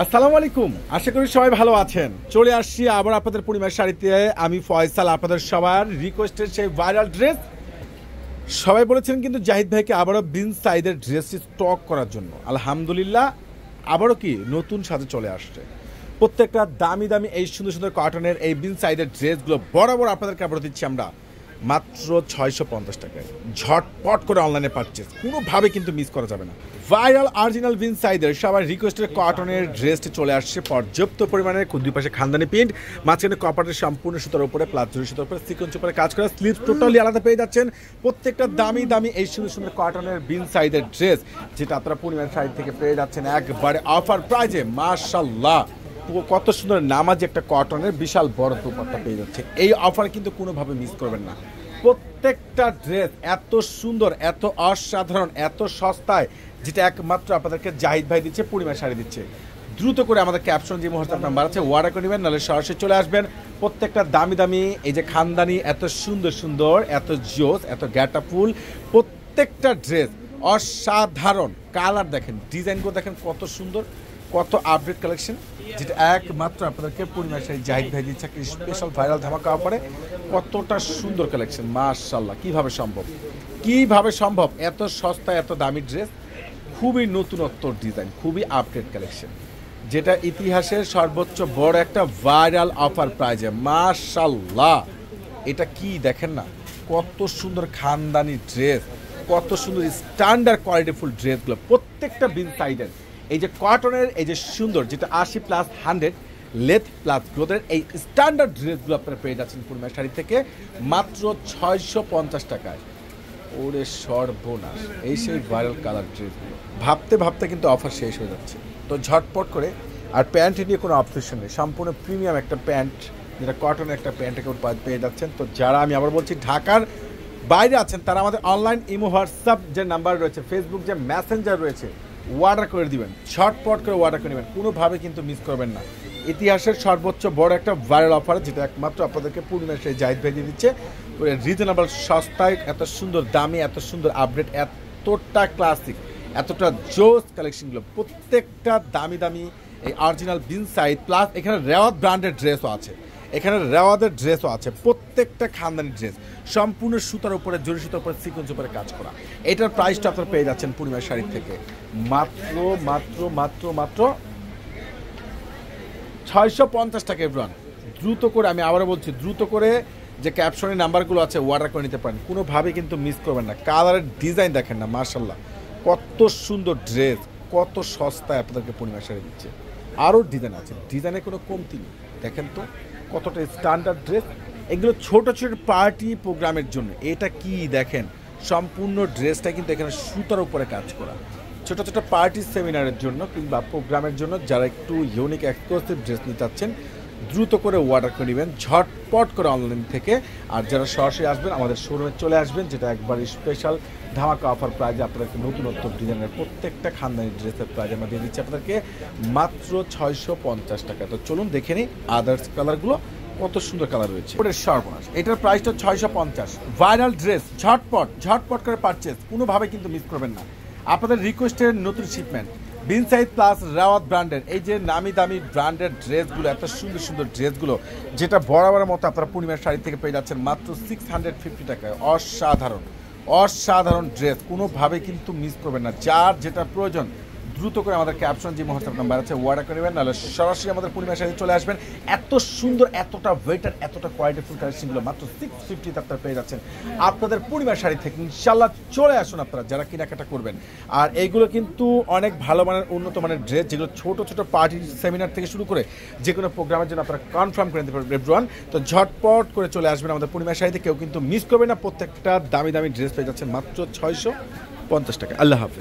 আসসালামু আলাইকুম, আশা করি সবাই ভালো আছেন। চলে আসছি আবার আপনাদের পূর্ণিমার শাড়িতে। আমি ফয়সাল, আপনাদের সবার রিকোয়েস্টেড সেই ভাইরাল ড্রেস। সবাই বলেছেন কিন্তু জাহিদ ভাইকে আবারও বিন সাইদের ড্রেস স্টক করার জন্য। আলহামদুলিল্লাহ আবারও কি নতুন সাজে চলে আসছে। প্রত্যেকটা দামি দামি এই সুন্দর সুন্দর কটনের এই বিন সাইদের ড্রেসগুলো বরাবর আপনাদেরকে আবারও দিচ্ছি আমরা মাত্র 650 টাকায়। ঝটপট করে অনলাইনে পারচেজ, কোনোভাবে কিন্তু মিস করা যাবে না। ভাইরাল অরিজিনাল বিন সাইদের সবার রিকোয়েস্টের কটনের ড্রেসটি চলে আসছে পর্যাপ্ত পরিমাণে। দুই পাশে খানদানি প্রিন্ট, মাঝখানে কপারের সম্পূর্ণ সুতার উপরে প্লাস জরি সুতার উপরে সিকোয়েন্স উপরে কাজ করা, স্লিভ টোটালি আলাদা পেয়ে যাচ্ছেন। প্রত্যেকটা দামি দামি এই সুন্দর সুন্দর কটনের বিন সাইদের ড্রেস যেটা আপনারা পূর্ণিমার শাড়ি থেকে পেয়ে যাচ্ছেন একবারে অফার প্রাইজে। মাশাআল্লাহ, কত সুন্দর নামাজি একটা কটনের বিশাল বড় দুপাট্টা পেয়ে যাচ্ছে। এই অফার কিন্তু কোনোভাবে মিস করবেন না। প্রত্যেকটা ড্রেস এত সুন্দর, এত অসাধারণ, এত সস্তায়, যেটা একমাত্র আপনাদেরকে জাহিদ ভাই দিচ্ছে, পূর্ণিমা শাড়ি দিচ্ছে। দ্রুত করে আমাদের ক্যাপশন যে হোয়াটসঅ্যাপ নাম্বার আছে অর্ডার করে নেবেন, নাহলে সরাসরি চলে আসবেন। প্রত্যেকটা দামি দামি এই যে খানদানি এত সুন্দর সুন্দর, এত জোস, এত গ্যাটাফুল প্রত্যেকটা ড্রেস অসাধারণ। কালার দেখেন, ডিজাইনগুলো দেখেন কত সুন্দর, কত আপডেট কালেকশন, যেটা একমাত্র আপনাদেরকে পূর্ণিমা শাড়ি জাহিদ ভাই দিচ্ছে একটা স্পেশাল ভাইরাল ধামাকা অফারে। কতটা সুন্দর কালেকশন, মাশাআল্লাহ। কিভাবে সম্ভব এত সস্তা এত দামি ড্রেস? খুবই নতুনত্ব ডিজাইন, খুবই আপডেট কালেকশন, যেটা ইতিহাসের সর্বোচ্চ বড় একটা ভাইরাল অফার প্রাইজে। মাশাআল্লাহ, এটা কি দেখেন না, কত সুন্দর খানদানি ড্রেস, কত সুন্দর স্ট্যান্ডার্ড কোয়ালিটিফুল ড্রেসগুলো প্রত্যেকটা বিন সাইডের। এই যে কটনের এই যে সুন্দর, যেটা 80+100 লেথ প্লাস গ্রোথের এই স্ট্যান্ডার্ড ড্রেসগুলো আপনারা পেয়ে যাচ্ছেন পূর্ণিমা শাড়ি থেকে মাত্র 650 টাকায়। ওরে সর্বনাশ, এই সেই ভাইরাল কালার ড্রেসগুলো ভাবতে ভাবতে কিন্তু অফার শেষ হয়ে যাচ্ছে। তো ঝটপট করে, আর প্যান্ট নিয়ে কোনো অপশন নেই, সম্পূর্ণ প্রিমিয়াম একটা প্যান্ট, যেটা কটনের একটা প্যান্টে পেয়ে যাচ্ছেন। তো যারা, আমি আবার বলছি, ঢাকার বাইরে আছেন তারা আমাদের অনলাইন ইমো হোয়াটসঅ্যাপ যে নাম্বার রয়েছে, ফেসবুক যে মেসেঞ্জার রয়েছে, অর্ডার করে দিবেন, ঝটপট করে অর্ডার করে নেবেন, কোনোভাবে কিন্তু মিস করবেন না। ইতিহাসের সর্বোচ্চ বড় একটা ভাইরাল অফার, যেটা একমাত্র আপনাদেরকে পূর্ণিমা সেই জাহিদ ভাই দিয়ে দিচ্ছে রিজনেবল সস্তায়। এত সুন্দর দামি, এত সুন্দর আপডেট, এতটা ক্লাসিক, এতটা জোস কালেকশনগুলো প্রত্যেকটা দামি দামি এই অরিজিনাল বিন সাইড। প্লাস এখানে রেওয়াদ ব্র্যান্ডের ড্রেসও আছে, এখানে রেওয়াদের ড্রেসও আছে, প্রত্যেকটা খানদানি ড্রেস সম্পূর্ণ সুতার উপরে, জরি সুতার উপরে, সিকোয়েন্স উপরে কাজ করা। এটার প্রাইসটা আপনারা পেয়ে যাচ্ছেন পূর্ণিমা শাড়ি থেকে মাত্র মাত্র মাত্র মাত্র 650 টাকা। এভরিওয়ান দ্রুত করে, আমি আবারও বলছি, দ্রুত করে যে ক্যাপশনের নাম্বারগুলো আছে অর্ডার করে নিতে পারেন, কোনোভাবে কিন্তু মিস করবেন না। কালারের ডিজাইন দেখেন না, মাশাআল্লাহ, কত সুন্দর ড্রেস, কত সস্তায় আপনাদেরকে পূর্ণিমা শাড়ি দিচ্ছে। আরও ডিজাইন আছে, ডিজাইনের কোনো কমতি নেই। দেখেন তো কতটা স্ট্যান্ডার্ড ড্রেস, এগুলো ছোট ছোট পার্টি প্রোগ্রামের জন্য। এটা কি দেখেন, সম্পূর্ণ ড্রেসটা কিন্তু এখানে সুতার উপরে কাজ করা, ছোট ছোট পার্টি সেমিনারের জন্য কিংবা প্রোগ্রামের জন্য। যারা একটু ইউনিক এক্সক্লুসিভ ড্রেস নিতে চাচ্ছেন দ্রুত করে অর্ডার করে নেবেন ঝটপট করে অনলাইন থেকে। আর যারা সরাসরি আসবেন আমাদের শোরুমে চলে আসবেন, যেটা একবার স্পেশাল ধামাকা অফার প্রাইজে আপনাদেরকে নতুনত্ব ডিজাইনের প্রত্যেকটা খানদানি ড্রেসের প্রাইজ আমরা দিয়ে দিচ্ছি আপনাদেরকে মাত্র 650 টাকা। তো চলুন দেখে নিই আদার্স কালারগুলো, কত সুন্দর কালার রয়েছে। সর্বনাশ, এটার প্রাইসটা 650। ভাইরাল ড্রেস, ঝটপট করে পারচেজ, কোনোভাবে কিন্তু মিস করবেন না। আপনাদের রিকোয়েস্টের নতুন শিপমেন্ট বিন সাইড প্লাস রেওয়াদ ব্র্যান্ডের এই যে নামি দামি ব্র্যান্ডের ড্রেসগুলো, এত সুন্দর সুন্দর ড্রেসগুলো, যেটা বরাবরের মতো আপনারা পূর্ণিমার শাড়ি থেকে পেয়ে যাচ্ছেন মাত্র 650 টাকায়। অসাধারণ ড্রেস, কোনোভাবে কিন্তু মিস করবেন না। যার যেটা প্রয়োজন দ্রুত করে আমাদের ক্যাপশন যে হোয়াটসঅ্যাপ নাম্বার আছে অর্ডার করে নেবেন, নাহলে সরাসরি আমাদের পূর্ণিমা শাড়ি চলে আসবেন। এত সুন্দর, এতটা ওয়েটার, এতটা কোয়ালিটিফুল কালেকশনগুলো মাত্র 650 আপনারা পেয়ে যাচ্ছেন আপনাদের পূর্ণিমা শাড়ি থেকে। ইনশাল্লাহ চলে আসুন আপনারা যারা কেনাকাটা করবেন। আর এইগুলো কিন্তু অনেক ভালো মানের, উন্নত মানের ড্রেস, যেগুলো ছোট ছোট পার্টি সেমিনার থেকে শুরু করে যে কোনো প্রোগ্রামের জন্য আপনারা কনফার্ম করে নিতে পারবেন এভরিওয়ান। তো ঝটপট করে চলে আসবেন আমাদের পূর্ণিমা শাড়িতে, কেউ কিন্তু মিস করবে না। প্রত্যেকটা দামি দামি ড্রেস পেয়ে যাচ্ছেন মাত্র 650 টাকা। আল্লাহ হাফেজ।